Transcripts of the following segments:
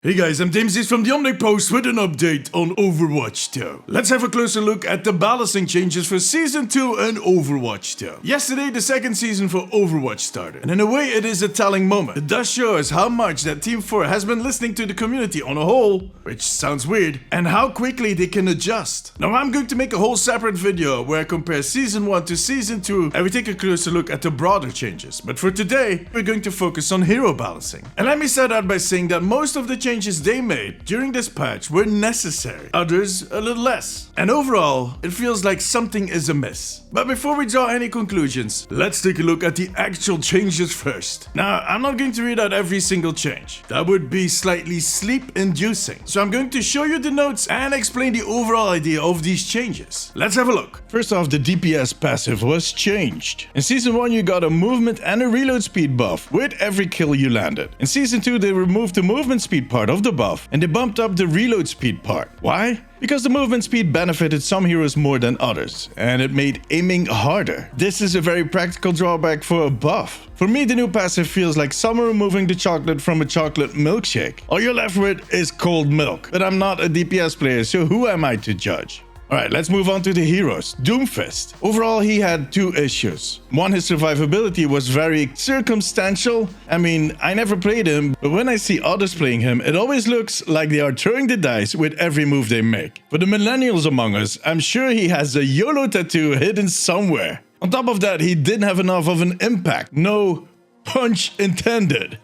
Hey guys, I'm Dimsies from the Omnic Post with an update on Overwatch 2. Let's have a closer look at the balancing changes for Season 2 and Overwatch 2. Yesterday, the second season for Overwatch started, and in a way it is a telling moment. It does show us how much that Team 4 has been listening to the community on a whole, which sounds weird, and how quickly they can adjust. Now I'm going to make a whole separate video where I compare Season 1 to Season 2 and we take a closer look at the broader changes. But for today, we're going to focus on hero balancing. And let me start out by saying that most of the changes they made during this patch were necessary, others a little less. And overall, it feels like something is amiss. But before we draw any conclusions, let's take a look at the actual changes first. Now, I'm not going to read out every single change. That would be slightly sleep-inducing. So I'm going to show you the notes and explain the overall idea of these changes. Let's have a look. First off, the DPS passive was changed. In Season 1, you got a movement and a reload speed buff with every kill you landed. In Season 2, they removed the movement speed part of the buff and they bumped up the reload speed part. Why? Because the movement speed benefited some heroes more than others, and it made aiming harder. This is a very practical drawback for a buff. For me, the new passive feels like someone removing the chocolate from a chocolate milkshake. All you're left with is cold milk. But I'm not a DPS player, so who am I to judge? Alright, let's move on to the heroes. Doomfist. Overall, he had two issues. One, his survivability was very circumstantial. I mean, I never played him, but when I see others playing him, it always looks like they are throwing the dice with every move they make. For the millennials among us, I'm sure he has a YOLO tattoo hidden somewhere. On top of that, he didn't have enough of an impact. No punch intended.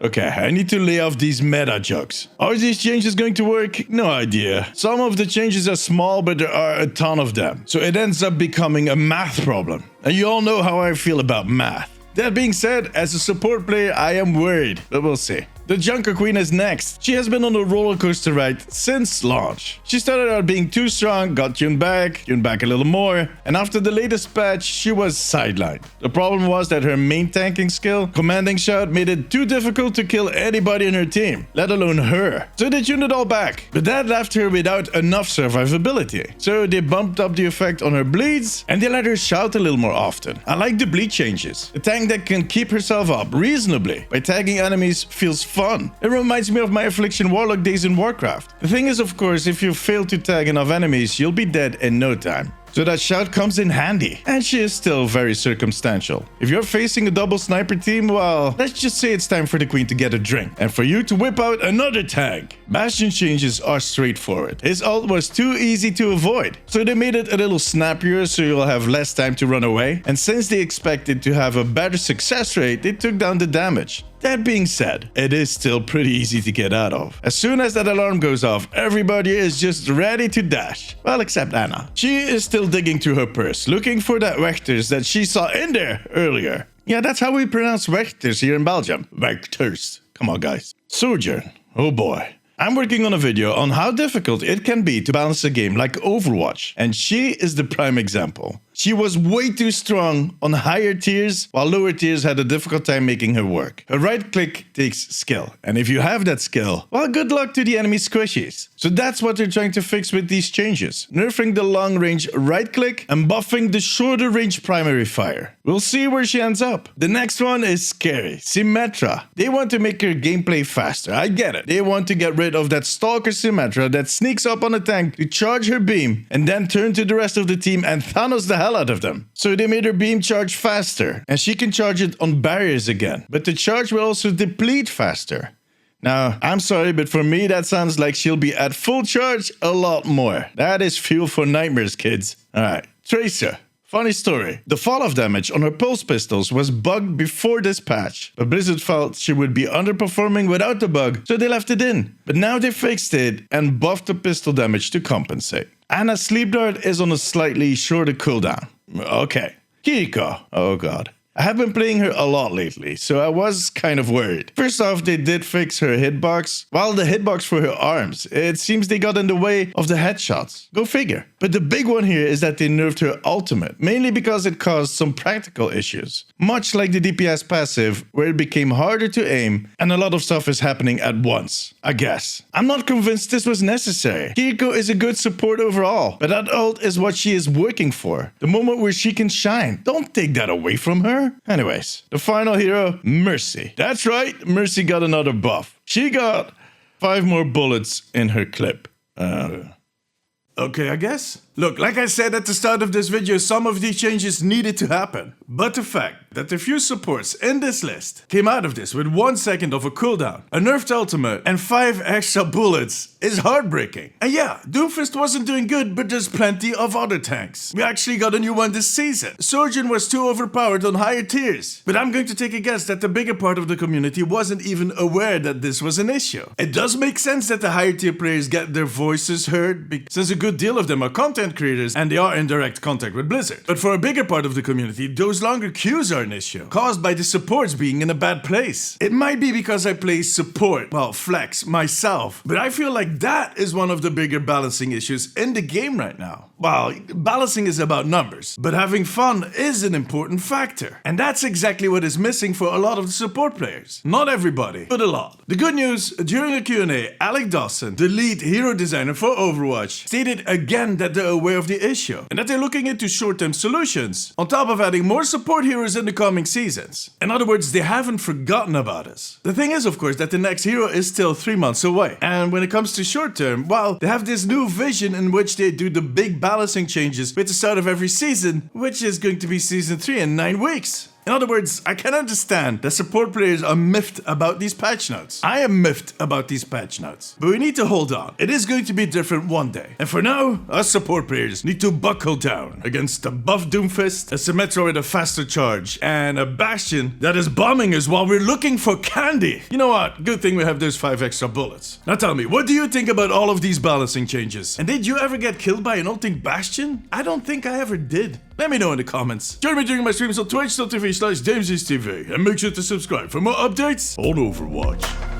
Okay, I need to lay off these meta jokes. Are these changes going to work? No idea. Some of the changes are small, but there are a ton of them. So it ends up becoming a math problem. And you all know how I feel about math. That being said, as a support player, I am worried, but we'll see. The Junker Queen is next. She has been on a roller coaster ride since launch. She started out being too strong, got tuned back a little more, and after the latest patch, she was sidelined. The problem was that her main tanking skill, Commanding Shout, made it too difficult to kill anybody in her team, let alone her. So they tuned it all back. But that left her without enough survivability. So they bumped up the effect on her bleeds, and they let her shout a little more often. I like the bleed changes. The tank that can keep herself up reasonably by tagging enemies feels fun. It reminds me of my Affliction Warlock days in Warcraft. The thing is, of course, if you fail to tag enough enemies, you'll be dead in no time. So that shout comes in handy, and she is still very circumstantial. If you're facing a double sniper team, well, let's just say it's time for the queen to get a drink, and for you to whip out another tag. Bastion changes are straightforward. His ult was too easy to avoid, so they made it a little snappier so you'll have less time to run away, and since they expected to have a better success rate, they took down the damage. That being said, it is still pretty easy to get out of. As soon as that alarm goes off, everybody is just ready to dash. Well, except Anna. She is still digging through her purse, looking for that Vectors that she saw in there earlier. Yeah, that's how we pronounce Vectors here in Belgium. Vectors. Come on, guys. Sojourn. Oh boy. I'm working on a video on how difficult it can be to balance a game like Overwatch, and she is the prime example. She was way too strong on higher tiers, while lower tiers had a difficult time making her work. Her right click takes skill, and if you have that skill, well, good luck to the enemy squishies. So that's what they're trying to fix with these changes, nerfing the long range right click and buffing the shorter range primary fire. We'll see where she ends up. The next one is scary, Symmetra. They want to make her gameplay faster, I get it. They want to get rid of that stalker Symmetra that sneaks up on a tank to charge her beam and then turn to the rest of the team and Thanos the hell out of them. So they made her beam charge faster, and she can charge it on barriers again, but the charge will also deplete faster. Now, I'm sorry, but for me that sounds like she'll be at full charge a lot more. That is fuel for nightmares, kids. Alright, Tracer. Funny story, the fall-off damage on her pulse pistols was bugged before this patch, but Blizzard felt she would be underperforming without the bug, so they left it in. But now they fixed it and buffed the pistol damage to compensate. Anna's sleep dart is on a slightly shorter cooldown. Okay. Kiriko. Oh god. I have been playing her a lot lately, so I was kind of worried. First off, they did fix her hitbox, while the hitbox for her arms, it seems they got in the way of the headshots. Go figure. But the big one here is that they nerfed her ultimate, mainly because it caused some practical issues. Much like the DPS passive, where it became harder to aim, and a lot of stuff is happening at once, I guess. I'm not convinced this was necessary. Kiriko is a good support overall, but that ult is what she is working for. The moment where she can shine. Don't take that away from her. Anyways, the final hero, Mercy. That's right, Mercy got another buff. She got 5 more bullets in her clip. Okay, I guess. Look, like I said at the start of this video, some of these changes needed to happen. But the fact that the few supports in this list came out of this with 1 second of a cooldown, a nerfed ultimate, and 5 extra bullets is heartbreaking. And yeah, Doomfist wasn't doing good, but there's plenty of other tanks. We actually got a new one this season. Sojourn was too overpowered on higher tiers. But I'm going to take a guess that the bigger part of the community wasn't even aware that this was an issue. It does make sense that the higher tier players get their voices heard, since a good deal of them are content creators and they are in direct contact with Blizzard. But for a bigger part of the community, those longer queues are an issue, caused by the supports being in a bad place. It might be because I play support, well, flex, myself, but I feel like that is one of the bigger balancing issues in the game right now. Well, balancing is about numbers, but having fun is an important factor. And that's exactly what is missing for a lot of the support players. Not everybody, but a lot. The good news, during a Q&A, Alec Dawson, the lead hero designer for Overwatch, stated again that they're aware of the issue and that they're looking into short-term solutions, on top of adding more support heroes in the coming seasons. In other words, they haven't forgotten about us. The thing is, of course, that the next hero is still 3 months away. And when it comes to short-term, well, they have this new vision in which they do the big balancing changes with the start of every season, which is going to be season 3 in 9 weeks. In other words, I can understand that support players are miffed about these patch notes. I am miffed about these patch notes. But we need to hold on. It is going to be different one day. And for now, us support players need to buckle down against a buff Doomfist, a Symmetra with a faster charge, and a Bastion that is bombing us while we're looking for candy. You know what? Good thing we have those 5 extra bullets. Now tell me, what do you think about all of these balancing changes? And did you ever get killed by an ulting Bastion? I don't think I ever did. Let me know in the comments. Join me during my streams on twitch.tv/DamesTV and make sure to subscribe for more updates on Overwatch.